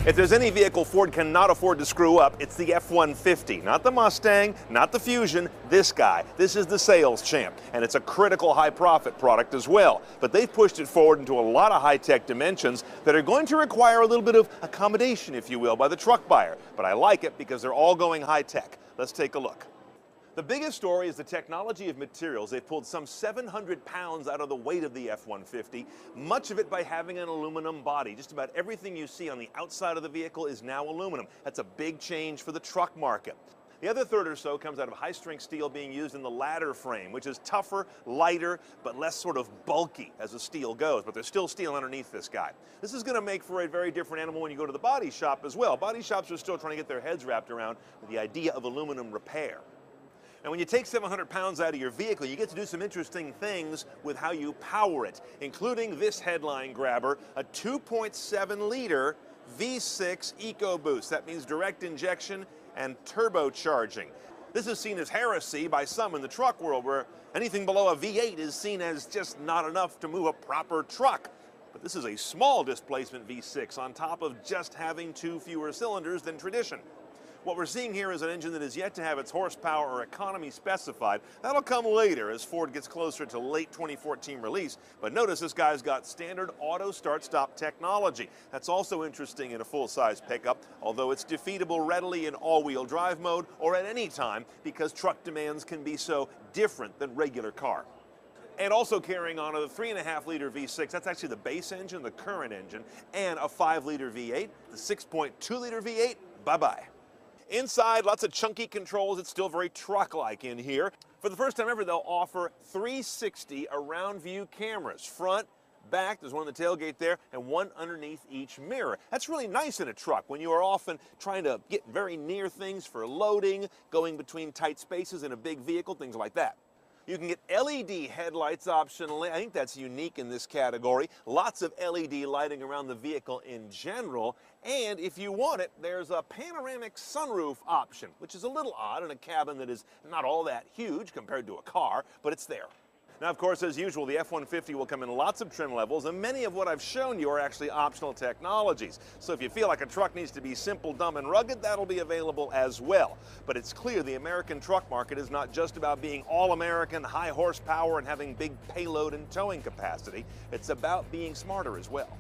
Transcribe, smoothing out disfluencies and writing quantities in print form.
If there's any vehicle Ford cannot afford to screw up, it's the F-150. Not the Mustang, not the Fusion, this guy. This is the sales champ, and it's a critical high-profit product as well. But they've pushed it forward into a lot of high-tech dimensions that are going to require a little bit of accommodation, if you will, by the truck buyer. But I like it because they're all going high-tech. Let's take a look. The biggest story is the technology of materials. They've pulled some 700 pounds out of the weight of the F-150, much of it by having an aluminum body. Just about everything you see on the outside of the vehicle is now aluminum. That's a big change for the truck market. The other third or so comes out of high-strength steel being used in the ladder frame, which is tougher, lighter, but less sort of bulky as the steel goes. But there's still steel underneath this guy. This is going to make for a very different animal when you go to the body shop as well. Body shops are still trying to get their heads wrapped around the idea of aluminum repair. And when you take 700 pounds out of your vehicle, you get to do some interesting things with how you power it, including this headline grabber, a 2.7-liter V6 EcoBoost. That means direct injection and turbocharging. This is seen as heresy by some in the truck world, where anything below a V8 is seen as just not enough to move a proper truck. But this is a small displacement V6 on top of just having 2 fewer cylinders than tradition. What we're seeing here is an engine that is yet to have its horsepower or economy specified. That'll come later as Ford gets closer to late 2014 release. But notice this guy's got standard auto start-stop technology. That's also interesting in a full-size pickup, although it's defeatable readily in all-wheel drive mode or at any time because truck demands can be so different than regular car. And also carrying on a 3.5-liter V6, that's actually the base engine, the current engine, and a 5-liter V8, the 6.2-liter V8, bye-bye. Inside, lots of chunky controls. It's still very truck-like in here. For the first time ever, they'll offer 360 around-view cameras. Front, back, there's one on the tailgate there, and one underneath each mirror. That's really nice in a truck when you are often trying to get very near things for loading, going between tight spaces in a big vehicle, things like that. You can get LED headlights optionally. I think that's unique in this category. Lots of LED lighting around the vehicle in general. And if you want it, there's a panoramic sunroof option, which is a little odd in a cabin that is not all that huge compared to a car, but it's there. Now, of course, as usual, the F-150 will come in lots of trim levels, and many of what I've shown you are actually optional technologies. So if you feel like a truck needs to be simple, dumb, and rugged, that'll be available as well. But it's clear the American truck market is not just about being all-American, high horsepower, and having big payload and towing capacity. It's about being smarter as well.